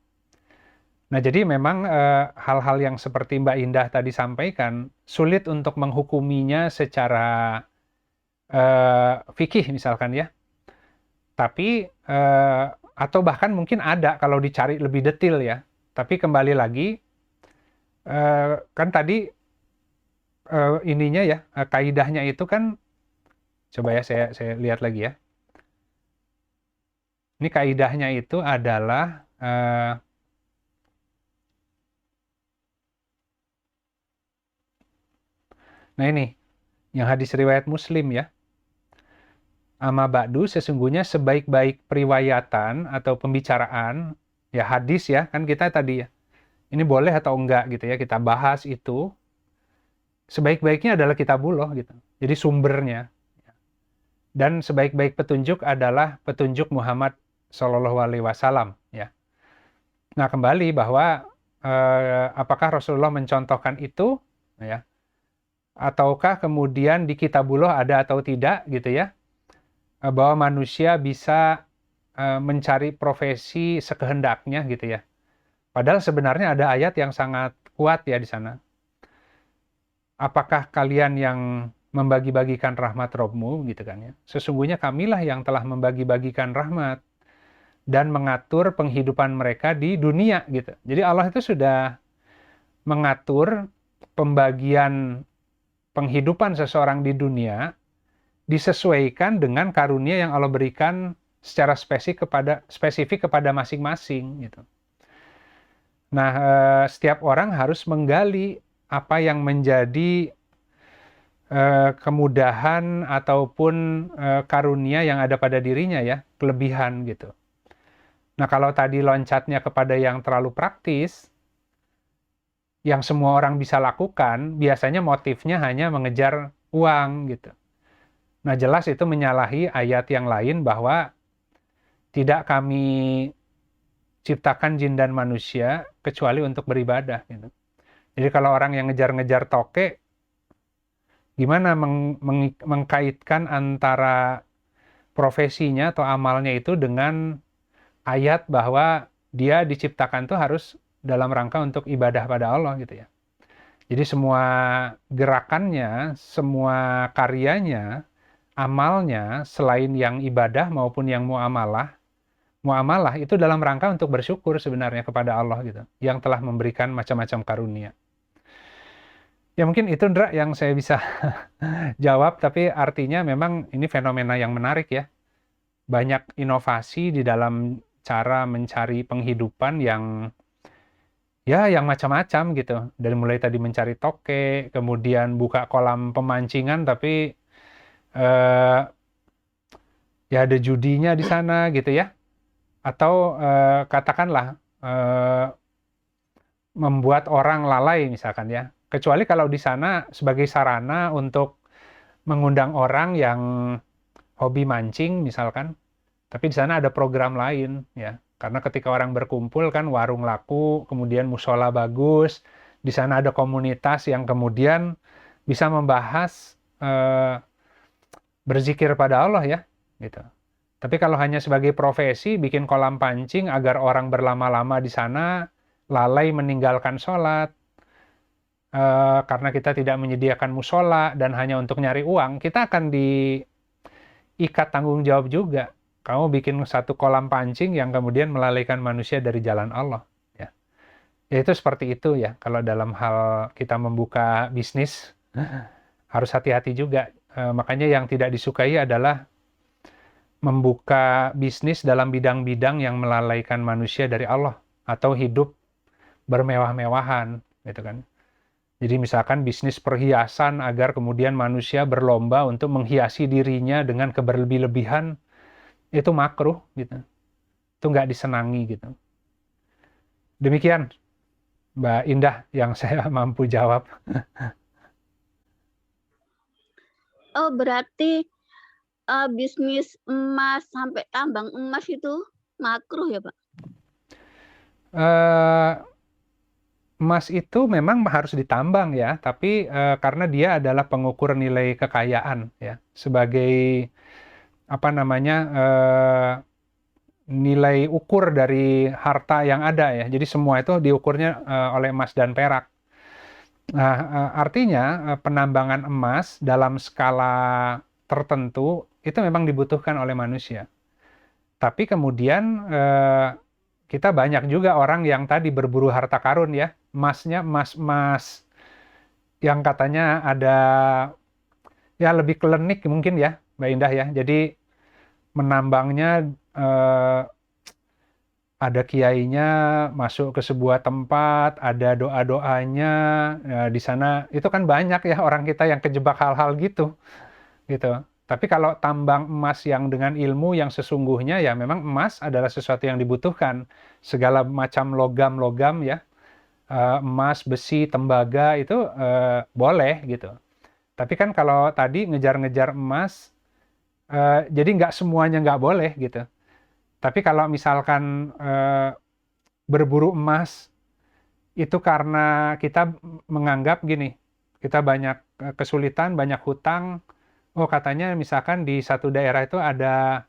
A: Nah, jadi memang hal-hal yang seperti Mbak Indah tadi sampaikan, sulit untuk menghukuminya secara fikih misalkan ya. Tapi, atau bahkan mungkin ada kalau dicari lebih detail ya. Tapi kembali lagi, kan tadi ininya ya, kaidahnya itu kan, coba ya saya lihat lagi ya. Ini kaidahnya itu adalah nah ini, yang hadis riwayat Muslim ya. Amma ba'du, sesungguhnya sebaik-baik periwayatan atau pembicaraan, ya hadis ya, kan kita tadi ya, ini boleh atau enggak gitu ya, kita bahas itu, sebaik-baiknya adalah kitabullah gitu. Jadi sumbernya. Dan sebaik-baik petunjuk adalah petunjuk Muhammad Shallallahu Alaihi Wasallam ya. Nah, kembali bahwa apakah Rasulullah mencontohkan itu ya, ataukah kemudian di kitabullah ada atau tidak gitu ya, bahwa manusia bisa mencari profesi sekehendaknya gitu ya. Padahal sebenarnya ada ayat yang sangat kuat ya di sana. Apakah kalian yang membagi-bagikan rahmat Robmu gitu kan ya. Sesungguhnya kamilah yang telah membagi-bagikan rahmat dan mengatur penghidupan mereka di dunia gitu. Jadi Allah itu sudah mengatur pembagian penghidupan seseorang di dunia disesuaikan dengan karunia yang Allah berikan secara spesifik kepada masing-masing gitu. Nah, setiap orang harus menggali apa yang menjadi kemudahan ataupun karunia yang ada pada dirinya ya, kelebihan gitu. Nah, kalau tadi loncatnya kepada yang terlalu praktis, yang semua orang bisa lakukan, biasanya motifnya hanya mengejar uang gitu. Nah, jelas itu menyalahi ayat yang lain bahwa tidak kami ciptakan jin dan manusia kecuali untuk beribadah gitu. Jadi kalau orang yang ngejar-ngejar toke, gimana mengkaitkan antara profesinya atau amalnya itu dengan ayat bahwa dia diciptakan tuh harus dalam rangka untuk ibadah pada Allah gitu ya. Jadi semua gerakannya, semua karyanya, amalnya selain yang ibadah maupun yang muamalah itu dalam rangka untuk bersyukur sebenarnya kepada Allah gitu, yang telah memberikan macam-macam karunia. Ya mungkin itu Ndra yang saya bisa jawab, tapi artinya memang ini fenomena yang menarik ya. Banyak inovasi di dalam cara mencari penghidupan yang macam-macam gitu. Dari mulai tadi mencari toke, kemudian buka kolam pemancingan tapi ya ada judinya di sana gitu ya. Atau katakanlah membuat orang lalai misalkan ya. Kecuali kalau di sana sebagai sarana untuk mengundang orang yang hobi mancing misalkan. Tapi di sana ada program lain ya. Karena ketika orang berkumpul kan warung laku, kemudian musola bagus, di sana ada komunitas yang kemudian bisa membahas berzikir pada Allah ya, gitu. Tapi kalau hanya sebagai profesi, bikin kolam pancing agar orang berlama-lama di sana, lalai meninggalkan sholat, karena kita tidak menyediakan musola dan hanya untuk nyari uang, kita akan diikat tanggung jawab juga. Kamu bikin satu kolam pancing yang kemudian melalaikan manusia dari jalan Allah. Ya, ya itu seperti itu ya. Kalau dalam hal kita membuka bisnis, harus hati-hati juga. Makanya yang tidak disukai adalah membuka bisnis dalam bidang-bidang yang melalaikan manusia dari Allah atau hidup bermewah-mewahan gitu kan. Jadi misalkan bisnis perhiasan agar kemudian manusia berlomba untuk menghiasi dirinya dengan keberlebih-lebihan, itu makruh gitu. Itu nggak disenangi gitu. Demikian Mbak Indah yang saya mampu jawab.
B: Oh, berarti bisnis emas sampai tambang emas itu makruh ya, Pak?
A: emas itu memang harus ditambang ya, tapi karena dia adalah pengukur nilai kekayaan ya, sebagai apa namanya nilai ukur dari harta yang ada ya. Jadi semua itu diukurnya oleh emas dan perak. Nah, artinya penambangan emas dalam skala tertentu itu memang dibutuhkan oleh manusia. Tapi kemudian kita banyak juga orang yang tadi berburu harta karun ya, emasnya emas yang katanya ada ya lebih klinik mungkin ya, Mbak Indah ya. Jadi menambangnya ada kiainya masuk ke sebuah tempat, ada doa-doanya di sana. Itu kan banyak ya orang kita yang kejebak hal-hal gitu. Tapi kalau tambang emas yang dengan ilmu yang sesungguhnya ya memang emas adalah sesuatu yang dibutuhkan. Segala macam logam-logam ya, emas, besi, tembaga itu boleh gitu. Tapi kan kalau tadi ngejar-ngejar emas, jadi nggak semuanya nggak boleh gitu. Tapi kalau misalkan berburu emas itu karena kita menganggap gini, kita banyak kesulitan, banyak hutang. Oh katanya misalkan di satu daerah itu ada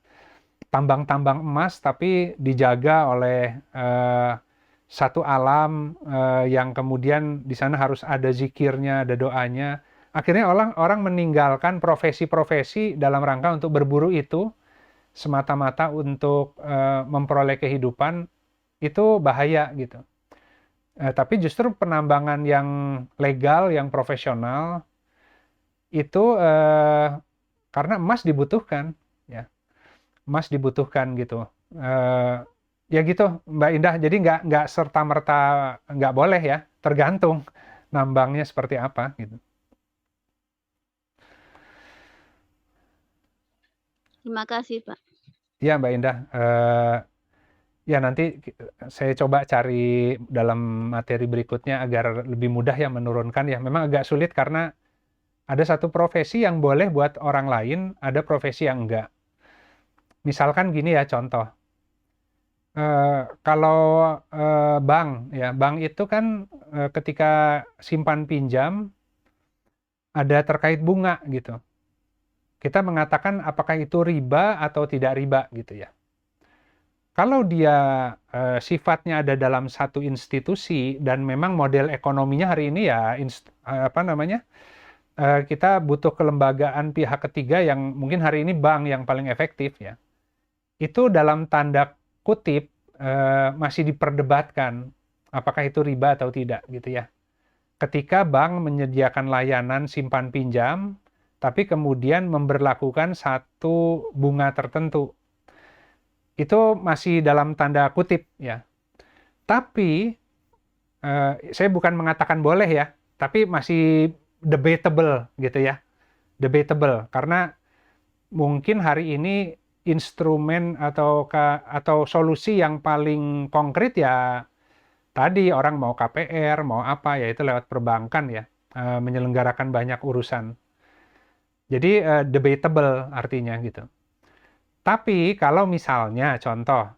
A: tambang-tambang emas tapi dijaga oleh satu alam yang kemudian di sana harus ada zikirnya, ada doanya. Akhirnya orang meninggalkan profesi-profesi dalam rangka untuk berburu itu semata-mata untuk memperoleh kehidupan, itu bahaya gitu. Tapi justru penambangan yang legal, yang profesional itu karena emas dibutuhkan, ya emas dibutuhkan gitu. Ya gitu, Mbak Indah. Jadi nggak serta-merta nggak boleh ya, tergantung nambangnya seperti apa gitu.
B: Terima kasih, Pak.
A: Ya, Mbak Indah. Ya nanti saya coba cari dalam materi berikutnya agar lebih mudah ya menurunkan ya. Memang agak sulit karena ada satu profesi yang boleh buat orang lain, ada profesi yang enggak. Misalkan gini ya contoh. Kalau bank ya, bank itu kan ketika simpan pinjam ada terkait bunga gitu. Kita mengatakan apakah itu riba atau tidak riba gitu ya. Kalau dia sifatnya ada dalam satu institusi dan memang model ekonominya hari ini ya kita butuh kelembagaan pihak ketiga yang mungkin hari ini bank yang paling efektif ya. Itu dalam tanda kutip masih diperdebatkan apakah itu riba atau tidak gitu ya. Ketika bank menyediakan layanan simpan pinjam tapi kemudian memberlakukan satu bunga tertentu. Itu masih dalam tanda kutip ya. Tapi saya bukan mengatakan boleh ya, tapi masih debatable gitu ya. Debatable karena mungkin hari ini instrumen atau solusi yang paling konkret ya tadi orang mau KPR, mau apa ya itu lewat perbankan ya, menyelenggarakan banyak urusan. Jadi debatable artinya gitu. Tapi kalau misalnya contoh,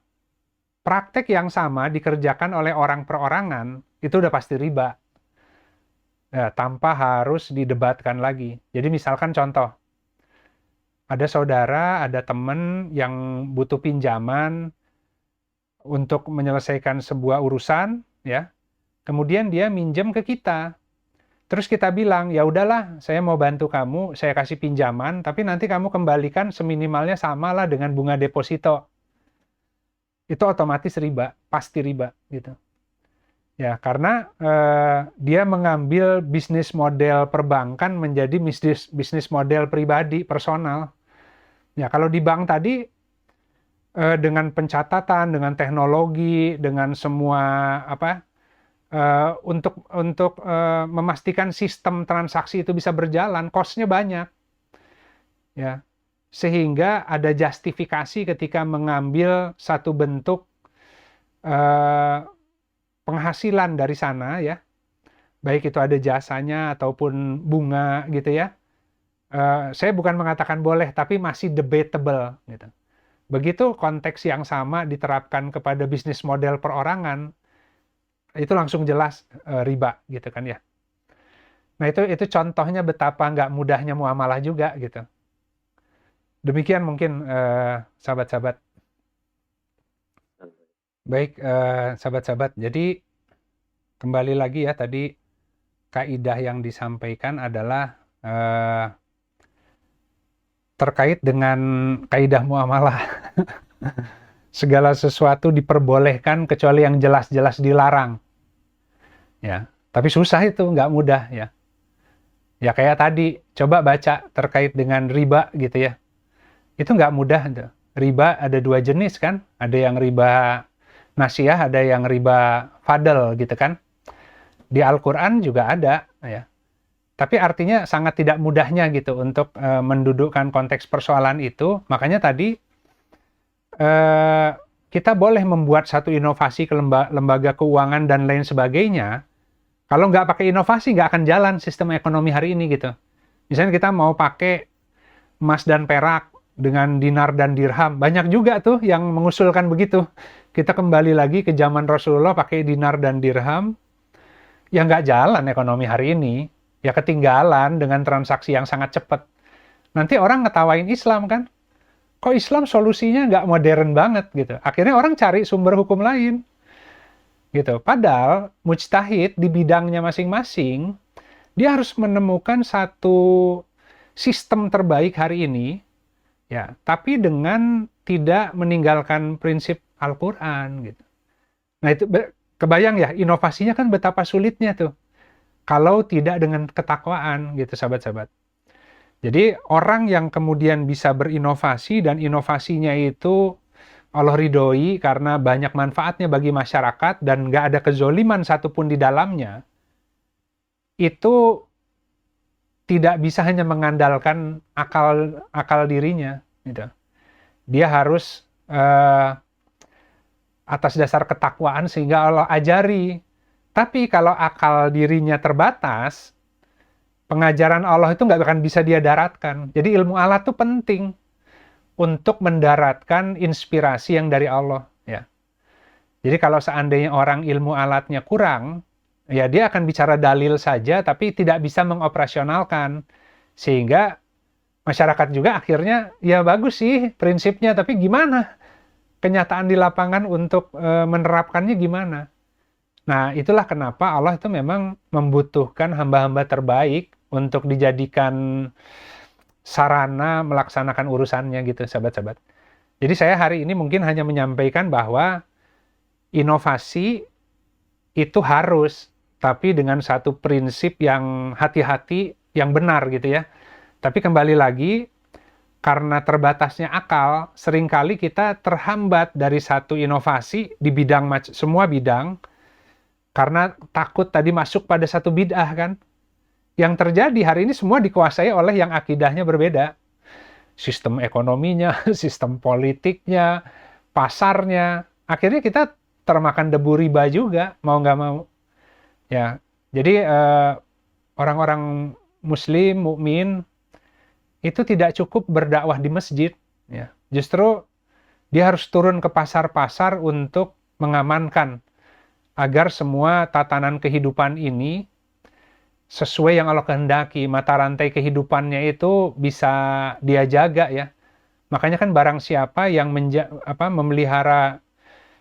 A: praktek yang sama dikerjakan oleh orang perorangan, itu udah pasti riba. Ya, tanpa harus didebatkan lagi. Jadi misalkan contoh, ada saudara, ada teman yang butuh pinjaman untuk menyelesaikan sebuah urusan, ya. Kemudian dia minjem ke kita. Terus kita bilang, ya udahlah, saya mau bantu kamu, saya kasih pinjaman, tapi nanti kamu kembalikan seminimalnya samalah dengan bunga deposito. Itu otomatis riba, pasti riba gitu. Ya, karena dia mengambil bisnis model perbankan menjadi bisnis model pribadi, personal. Ya, kalau di bank tadi dengan pencatatan, dengan teknologi, dengan semua untuk memastikan sistem transaksi itu bisa berjalan, cost-nya banyak. Ya. Sehingga ada justifikasi ketika mengambil satu bentuk penghasilan dari sana ya. Baik itu ada jasanya ataupun bunga gitu ya. Saya bukan mengatakan boleh, tapi masih debatable gitu. Begitu konteks yang sama diterapkan kepada bisnis model perorangan, itu langsung jelas riba gitu kan ya. Nah itu contohnya betapa nggak mudahnya muamalah juga gitu. Demikian mungkin sahabat-sahabat. Baik sahabat-sahabat, jadi kembali lagi ya tadi kaidah yang disampaikan adalah terkait dengan kaidah muamalah. Segala sesuatu diperbolehkan kecuali yang jelas-jelas dilarang. Ya, tapi susah itu, nggak mudah ya. Ya kayak tadi, coba baca terkait dengan riba gitu ya. Itu nggak mudah tuh. Riba ada 2 jenis kan, ada yang riba nasiah, ada yang riba fadl gitu kan. Di Al-Quran juga ada ya. Tapi artinya sangat tidak mudahnya gitu untuk mendudukkan konteks persoalan itu. Makanya tadi kita boleh membuat satu inovasi ke lembaga keuangan dan lain sebagainya. Kalau nggak pakai inovasi, nggak akan jalan sistem ekonomi hari ini gitu. Misalnya kita mau pakai emas dan perak dengan dinar dan dirham. Banyak juga tuh yang mengusulkan begitu. Kita kembali lagi ke zaman Rasulullah pakai dinar dan dirham. Ya nggak jalan ekonomi hari ini. Ya ketinggalan dengan transaksi yang sangat cepat. Nanti orang ngetawain Islam kan. Kok Islam solusinya nggak modern banget gitu. Akhirnya orang cari sumber hukum lain. Gitu. Padahal mujtahid di bidangnya masing-masing, dia harus menemukan satu sistem terbaik hari ini, ya, tapi dengan tidak meninggalkan prinsip Al-Quran gitu. Nah itu kebayang ya, inovasinya kan betapa sulitnya tuh. Kalau tidak dengan ketakwaan gitu sahabat-sahabat. Jadi orang yang kemudian bisa berinovasi dan inovasinya itu Allah ridhoi karena banyak manfaatnya bagi masyarakat dan nggak ada kezoliman satupun di dalamnya, itu tidak bisa hanya mengandalkan akal dirinya. Gitu. Dia harus atas dasar ketakwaan sehingga Allah ajari. Tapi kalau akal dirinya terbatas, pengajaran Allah itu nggak akan bisa dia daratkan. Jadi ilmu Allah itu penting untuk mendaratkan inspirasi yang dari Allah. Ya. Jadi kalau seandainya orang ilmu alatnya kurang, ya dia akan bicara dalil saja, tapi tidak bisa mengoperasionalkan. Sehingga masyarakat juga akhirnya, ya bagus sih prinsipnya, tapi gimana? Kenyataan di lapangan untuk menerapkannya gimana? Nah, itulah kenapa Allah itu memang membutuhkan hamba-hamba terbaik untuk dijadikan sarana melaksanakan urusannya gitu, sahabat-sahabat. Jadi saya hari ini mungkin hanya menyampaikan bahwa inovasi itu harus, tapi dengan satu prinsip yang hati-hati, yang benar gitu ya. Tapi kembali lagi, karena terbatasnya akal, seringkali kita terhambat dari satu inovasi di bidang semua bidang, karena takut tadi masuk pada satu bid'ah kan. Yang terjadi hari ini semua dikuasai oleh yang akidahnya berbeda. Sistem ekonominya, sistem politiknya, pasarnya. Akhirnya kita termakan debu riba juga, mau nggak mau. Ya, jadi orang-orang Muslim, mukmin itu tidak cukup berdakwah di masjid. Ya. Justru dia harus turun ke pasar-pasar untuk mengamankan agar semua tatanan kehidupan ini sesuai yang Allah kehendaki, mata rantai kehidupannya itu bisa dia jaga ya. Makanya kan barang siapa yang memelihara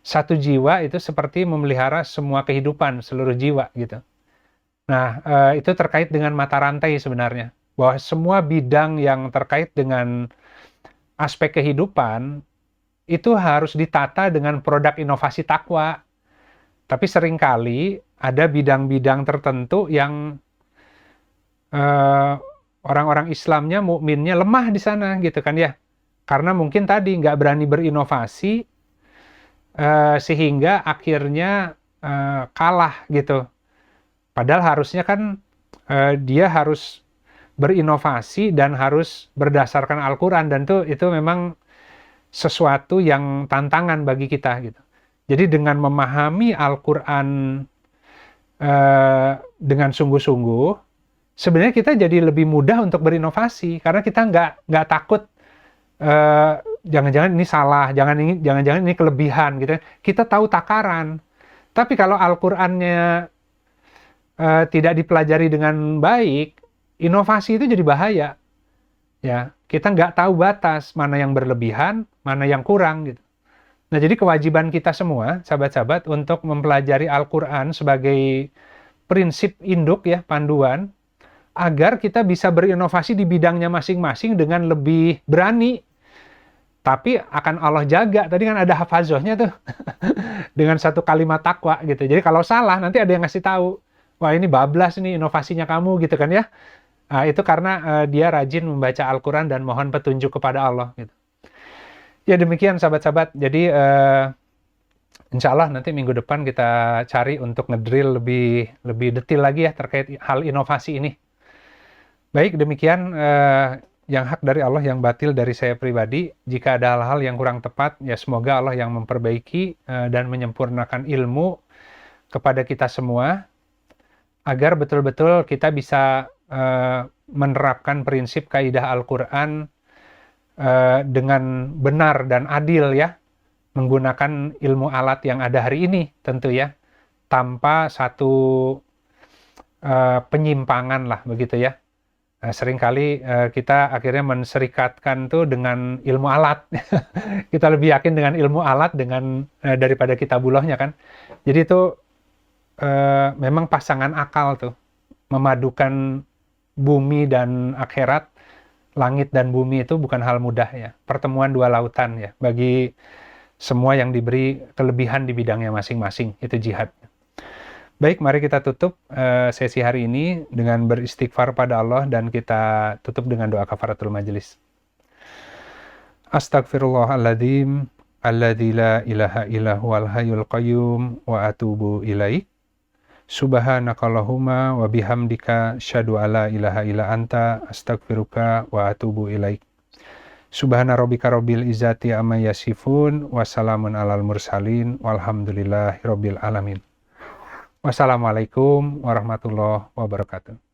A: satu jiwa itu seperti memelihara semua kehidupan, seluruh jiwa gitu. Nah, itu terkait dengan mata rantai sebenarnya. Bahwa semua bidang yang terkait dengan aspek kehidupan itu harus ditata dengan produk inovasi takwa. Tapi seringkali ada bidang-bidang tertentu yang orang-orang Islamnya, mukminnya lemah di sana gitu kan ya. Karena mungkin tadi nggak berani berinovasi sehingga akhirnya kalah gitu. Padahal harusnya kan dia harus berinovasi dan harus berdasarkan Al-Quran, dan itu memang sesuatu yang tantangan bagi kita gitu. Jadi dengan memahami Al-Quran dengan sungguh-sungguh, sebenarnya kita jadi lebih mudah untuk berinovasi karena kita nggak takut jangan-jangan ini salah, jangan-jangan ini kelebihan gitu. Kita tahu takaran. Tapi kalau Al-Qur'annya tidak dipelajari dengan baik, inovasi itu jadi bahaya. Ya, kita nggak tahu batas mana yang berlebihan, mana yang kurang gitu. Nah, jadi kewajiban kita semua, sahabat-sahabat, untuk mempelajari Al-Qur'an sebagai prinsip induk ya, panduan, agar kita bisa berinovasi di bidangnya masing-masing dengan lebih berani. Tapi akan Allah jaga. Tadi kan ada hafazohnya tuh. Dengan satu kalimat takwa gitu. Jadi kalau salah, nanti ada yang ngasih tahu. Wah, ini bablas nih inovasinya kamu gitu kan ya. Nah, itu karena dia rajin membaca Al-Quran dan mohon petunjuk kepada Allah gitu. Ya demikian sahabat-sahabat. Jadi insya Allah nanti minggu depan kita cari untuk ngedrill lebih detail lagi ya terkait hal inovasi ini. Baik, demikian yang hak dari Allah, yang batil dari saya pribadi. Jika ada hal-hal yang kurang tepat, ya semoga Allah yang memperbaiki dan menyempurnakan ilmu kepada kita semua, agar betul-betul kita bisa menerapkan prinsip kaidah Al-Quran dengan benar dan adil ya, menggunakan ilmu alat yang ada hari ini tentu ya, tanpa satu penyimpangan lah begitu ya. Seringkali kita akhirnya menserikatkan tuh dengan ilmu alat. Kita lebih yakin dengan ilmu alat dengan daripada kitabullahnya kan. Jadi itu memang pasangan akal tuh, memadukan bumi dan akhirat, langit dan bumi itu bukan hal mudah ya. Pertemuan dua lautan ya, bagi semua yang diberi kelebihan di bidangnya masing-masing, itu jihad. Baik, mari kita tutup sesi hari ini dengan beristighfar pada Allah dan kita tutup dengan doa kafaratul majelis. Astaghfirullahaladzim, alladzi la ilaha illa huwal hayyul qayyum wa atubu ilaik. Subhanakallahumma wa bihamdika asyhadu alla ilaha illa anta astaghfiruka wa atubu ilaik. Subhana rabbika rabbil izzati amma yasifun wa salamun alal mursalin walhamdulillahi rabbil alamin. Wassalamualaikum warahmatullahi wabarakatuh.